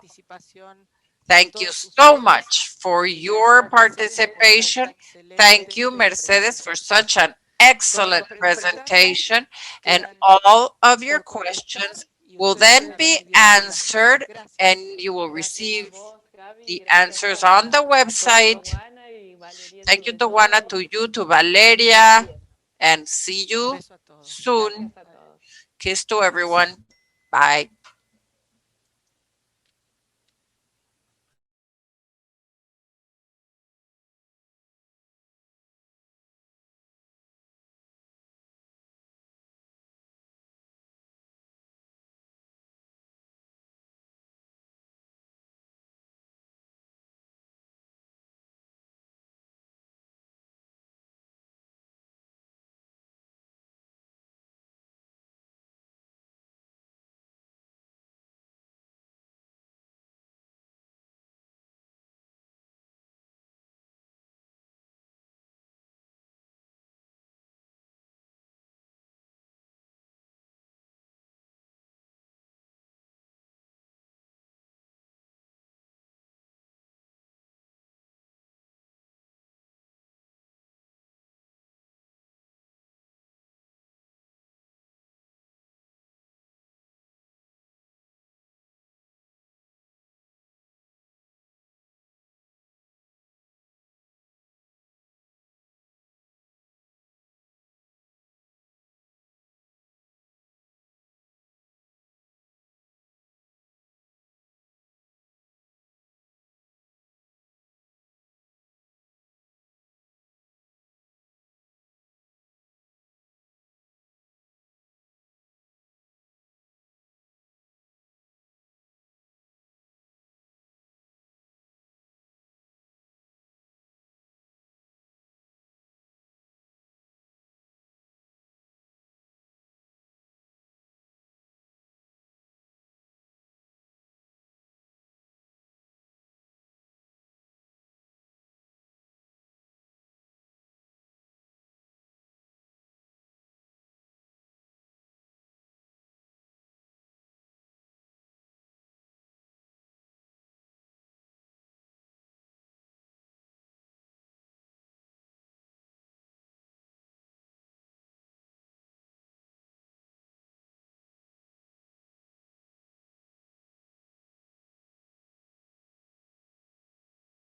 Thank you so much for your participation. Thank you, Mercedes, for such an excellent presentation. And all of your questions will then be answered, and you will receive the answers on the website. Thank you, Tawana, to you, to Valeria, and see you soon. Kiss to everyone. Bye.